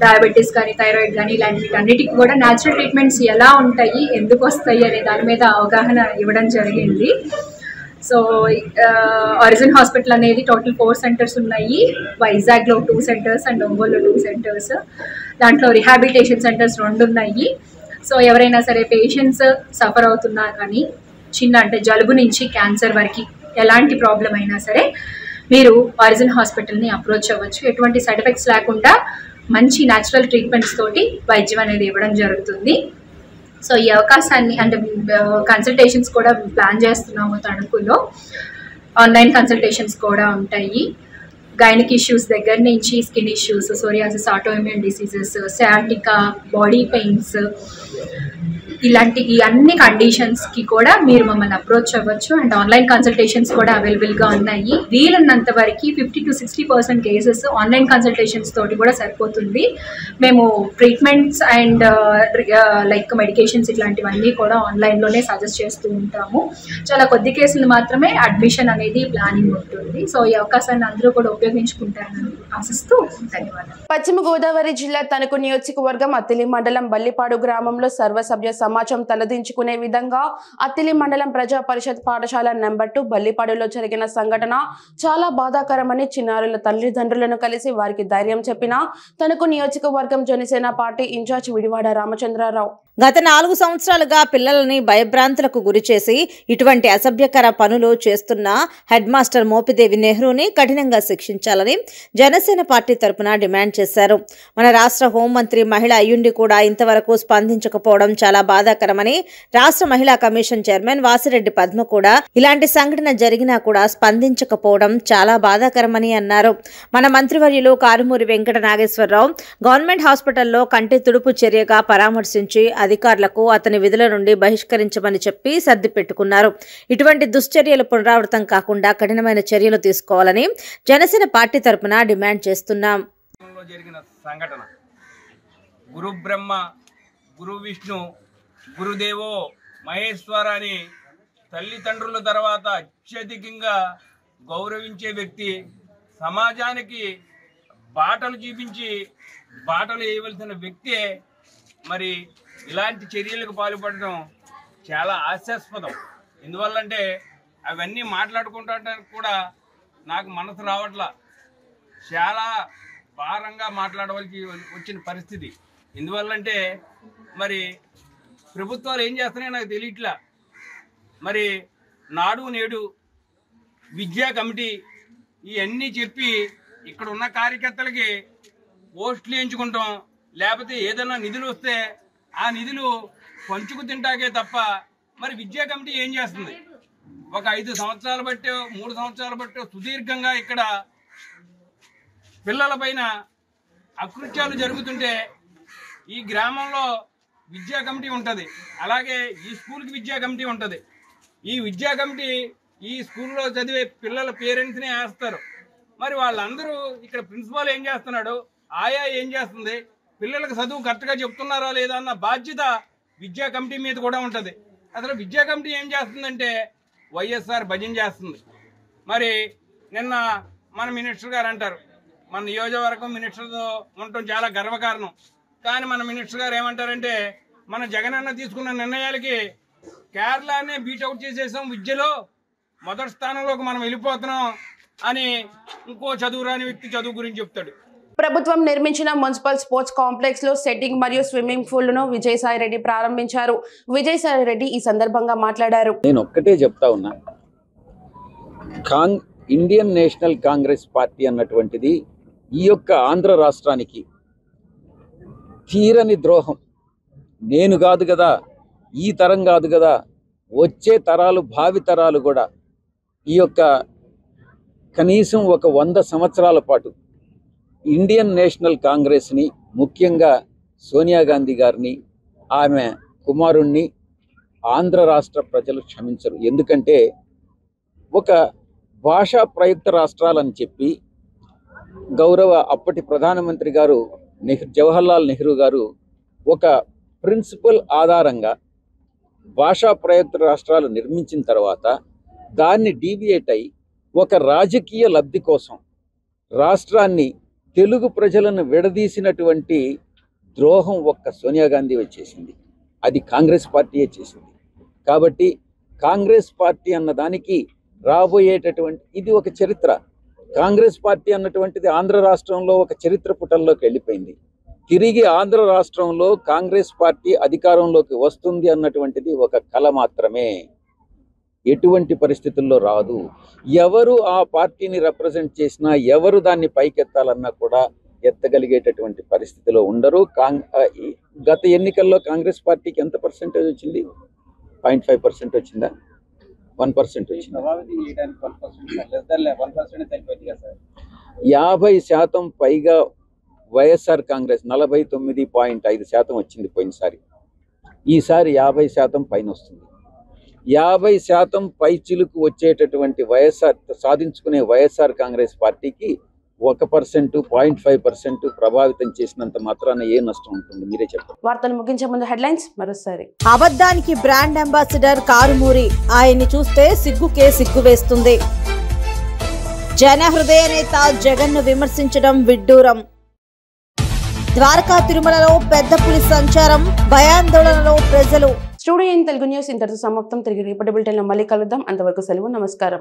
డయాబెటీస్ కానీ థైరాయిడ్ కానీ ఇలాంటి అన్నిటికీ కూడా న్యాచురల్ ట్రీట్మెంట్స్ ఎలా ఉంటాయి, ఎందుకు వస్తాయి అనే దాని మీద అవగాహన ఇవ్వడం జరిగింది. సో ఆరిజిన్ హాస్పిటల్ అనేది టోటల్ 4 సెంటర్స్ ఉన్నాయి. వైజాగ్లో 2 సెంటర్స్ అండ్ ఒంగోలులో 2 సెంటర్స్. దాంట్లో రిహాబిలిటేషన్ సెంటర్స్ 2 ఉన్నాయి. సో ఎవరైనా సరే పేషెంట్స్ సఫర్ అవుతున్నా కానీ, చిన్న అంటే జలుబు నుంచి క్యాన్సర్ వరకు ఎలాంటి ప్రాబ్లం అయినా సరే మీరు ఆరిజిన్ హాస్పిటల్ని అప్రోచ్ అవ్వచ్చు. ఎటువంటి సైడ్ ఎఫెక్ట్స్ లేకుండా మంచి న్యాచురల్ ట్రీట్మెంట్స్ తోటి వైద్యం అనేది ఇవ్వడం జరుగుతుంది. సో ఈ అవకాశాన్ని అంటే కన్సల్టేషన్స్ కూడా ప్లాన్ చేస్తున్నాము తణుకులో. ఆన్లైన్ కన్సల్టేషన్స్ కూడా ఉంటాయి. గైనిక్ ఇష్యూస్ దగ్గర నుంచి skin issues, psoriasis, autoimmune diseases, sciatica, body pains, ఇలాంటి ఈ అన్ని కండిషన్స్కి కూడా మీరు మమ్మల్ని అప్రోచ్ అవ్వచ్చు. అండ్ ఆన్లైన్ కన్సల్టేషన్స్ కూడా అవైలబుల్గా ఉన్నాయి. వీలున్నంత వరకు 50 to 60% కేసెస్ ఆన్లైన్ కన్సల్టేషన్స్ తోటి కూడా సరిపోతుంది. మేము ట్రీట్మెంట్స్ అండ్ లైక్ మెడికేషన్స్ ఇట్లాంటివన్నీ కూడా ఆన్లైన్లోనే సజెస్ట్ చేస్తూ ఉంటాము. చాలా కొద్ది కేసులు మాత్రమే అడ్మిషన్ అనేది ప్లానింగ్ ఉంటుంది. సో ఈ అవకాశాన్ని అందరూ కూడా ఉపయోగించుకుంటారని ఆశిస్తూ ధన్యవాదాలు. పశ్చిమ గోదావరి జిల్లా తణుకు నియోజకవర్గం అత్తిలి మండలం బల్లిపాడు గ్రామంలో సర్వసభ్య సమాజం తలదించుకునే విధంగా అత్తిలి మండలం ప్రజా పరిషత్ పాఠశాల నెంబర్ 2 బల్లిపాడులో జరిగిన సంఘటన చాలా బాధాకరమని చిన్నారుల తల్లిదండ్రులను కలిసి వారికి ధైర్యం చెప్పిన తణుకు నియోజకవర్గం జనసేన పార్టీ ఇన్ఛార్జ్ విడివాడ రామచంద్రరావు. గత 4 సంవత్సరాలుగా పిల్లలని భయభ్రాంతులకు గురిచేసి ఇటువంటి అసభ్యకర పనులు చేస్తున్న హెడ్ మాస్టర్ మోపిదేవి నెహ్రూని కఠినంగా శిక్షించాలని జనసేన పార్టీ తరపున డిమాండ్ చేశారు. మన రాష్ట్ర హోంమంత్రి మహిళ అయ్యుండి కూడా ఇంతవరకు స్పందించకపోవడం చాలా బాధాకరమని రాష్ట్ర మహిళా కమిషన్ చైర్మన్ వాసిరెడ్డి పద్మ కూడా ఇలాంటి సంఘటన జరిగినా కూడా స్పందించకపోవడం చాలా బాధాకరమని అన్నారు. మన మంత్రివర్యులు కారుమూరి వెంకట నాగేశ్వరరావు గవర్నమెంట్ హాస్పిటల్లో కంటి తుడుపు చర్యగా పరామర్శించి అధికారులకు అతని విధుల నుండి బహిష్కరించమని చెప్పి సర్ది పెట్టుకున్నారు. ఇటువంటి దుశ్చర్యలు పునరావృతం కాకుండా కఠినమైన చర్యలు తీసుకోవాలని జనసేన పార్టీ తరపున డిమాండ్ చేస్తున్నాం. జరిగిన సంఘటన గురు బ్రహ్మ, గురు విష్ణు, గురుదేవో మహేశ్వర అని తల్లిదండ్రుల తర్వాత అత్యధికంగా గౌరవించే వ్యక్తి, సమాజానికి బాటలు చూపించి బాటలు వేయవలసిన వ్యక్తే మరి ఇలాంటి చర్యలకు పాల్పడడం చాలా హాస్యాస్పదం. ఎందువల్లంటే అవన్నీ మాట్లాడుకుంటానికి కూడా నాకు మనసు రావట్లా. చాలా భారంగా మాట్లాడవలసి వచ్చిన పరిస్థితి. ఎందువల్లంటే మరి ప్రభుత్వాలు ఏం చేస్తున్నాయో నాకు తెలియట్లా. మరి నాడు నేడు విద్యా కమిటీ ఇవన్నీ చెప్పి ఇక్కడ ఉన్న కార్యకర్తలకి పోస్టులు వేయించుకుంటాం, లేకపోతే ఏదైనా నిధులు వస్తే ఆ నిధులు పంచుకు తింటాకే తప్ప మరి విద్యా కమిటీ ఏం చేస్తుంది? ఒక 5 సంవత్సరాలు బట్టి 3 సంవత్సరాలు బట్టి సుదీర్ఘంగా ఇక్కడ పిల్లల పైన అకృత్యాలు జరుగుతుంటే ఈ గ్రామంలో విద్యా కమిటీ ఉంటుంది, అలాగే ఈ స్కూల్కి విద్యా కమిటీ ఉంటుంది. ఈ విద్యా కమిటీ ఈ స్కూల్లో చదివే పిల్లల పేరెంట్స్నే వేస్తారు. మరి వాళ్ళందరూ ఇక్కడ ప్రిన్సిపాల్ ఏం చేస్తున్నాడు, ఆయా ఏం చేస్తుంది, పిల్లలకు చదువు కరెక్ట్గా చెప్తున్నారా లేదా అన్న బాధ్యత విద్యా కమిటీ మీద కూడా ఉంటుంది. అసలు విద్యా కమిటీ ఏం చేస్తుందంటే వైఎస్ఆర్ భజన చేస్తుంది. మరి నిన్న మన మినిస్టర్ గారు అంటారు, మన నియోజకవర్గం మినిస్టర్తో ఉండటం చాలా గర్వకారణం. కానీ మన మినిస్టర్ గారు ఏమంటారంటే మన జగనన్న తీసుకున్న నిర్ణయాలకి కేరళనే బీట్అవుట్ చేసేసాం, విద్యలో మొదటి స్థానంలోకి మనం వెళ్ళిపోతున్నాం అని ఇంకో చదువురాని వ్యక్తి చదువు గురించి చెప్తాడు. ప్రభుత్వం నిర్మించిన మున్సిపల్ స్పోర్ట్స్ కాంప్లెక్స్ లో సెట్టింగ్ మరియు స్విమ్మింగ్ పూల్ ను విజయసాయి రెడ్డి ప్రారంభించారు. విజయసాయి రెడ్డి ఈ సందర్భంగా మాట్లాడారు. నేను ఒక్కటే చెప్తా ఉన్నా, ఇండియన్ నేషనల్ కాంగ్రెస్ పార్టీ అన్నటువంటిది ఈ యొక్క ఆంధ్ర రాష్ట్రానికి తీరని ద్రోహం. నేను కాదు కదా, ఈ తరం కాదు కదా, వచ్చే తరాలు భావి తరాలు కూడా ఈ యొక్క కనీసం ఒక 100 సంవత్సరాల పాటు ఇండియన్ నేషనల్ కాంగ్రెస్ని, ముఖ్యంగా సోనియా గాంధీ గారిని, ఆమె కుమారుణ్ణి ఆంధ్ర రాష్ట్ర ప్రజలు క్షమించరు. ఎందుకంటే ఒక భాషా ప్రయుక్త రాష్ట్రాలని చెప్పి గౌరవ అప్పటి ప్రధానమంత్రి గారు జవహర్లాల్ నెహ్రూ గారు ఒక ప్రిన్సిపల్ ఆధారంగా భాషా ప్రయుక్త రాష్ట్రాలు నిర్మించిన తర్వాత దాన్ని డీవియేట్ అయి ఒక రాజకీయ లబ్ధి కోసం రాష్ట్రాన్ని, తెలుగు ప్రజలను విడదీసినటువంటి ద్రోహం ఒక్క సోనియా గాంధీ వచ్చేసింది. అది కాంగ్రెస్ పార్టీయే చేసింది. కాబట్టి కాంగ్రెస్ పార్టీ అన్నదానికి రాబోయేటటువంటి ఇది ఒక చరిత్ర. కాంగ్రెస్ పార్టీ అన్నటువంటిది ఆంధ్ర రాష్ట్రంలో ఒక చరిత్ర పుటల్లోకి వెళ్ళిపోయింది. తిరిగి ఆంధ్ర రాష్ట్రంలో కాంగ్రెస్ పార్టీ అధికారంలోకి వస్తుంది అన్నటువంటిది ఒక కల మాత్రమే, ఎటువంటి పరిస్థితుల్లో రాదు. ఎవరు ఆ పార్టీని రిప్రజెంట్ చేసినా, ఎవరు దాన్ని పైకెత్తాలన్నా కూడా ఎత్తగలిగేటటువంటి పరిస్థితిలో ఉండరు. గత ఎన్నికల్లో కాంగ్రెస్ పార్టీకి ఎంత పర్సెంటేజ్ వచ్చింది? 0.5% వచ్చిందా? 1% వచ్చింది. 50% పైగా వైఎస్ఆర్ కాంగ్రెస్ 49.5% వచ్చింది పోయినసారి. ఈసారి 50% పైన వస్తుంది. 50% పై చిలుకు వచ్చేటటువంటి వైఎస్ఆర్ సాధించుకునే వైఎస్ఆర్ కాంగ్రెస్ పార్టీకి 1%, 0.5% ప్రభావితం చేసినంత మాత్రాన ఏ నష్టం ఉంటుంది? మీరే చెప్పండి. వార్తలు ముగించే ముందు హెడ్లైన్స్ మరోసారి. అబద్ధానికి బ్రాండ్ అంబాసిడర్ కారుమూరి, ఆయన్ని చూస్తే సిగ్గుకే సిగ్గు వేస్తుంది. జన హృదయ నేత జగన్ను విమర్శించడం విడ్డూరం. ద్వారకా తిరుమలలో పెద్ద పులి సంచారం, భయాందోళనలో ప్రజలు. స్టూడియో ఇన్ తెలుగు న్యూస్ ఇంతటితో సమాప్తం. తిరిగి రేపటి బులెటిన్లో మళ్ళీ కలుద్దాం. అంతవరకు సెలవు. నమస్కారం.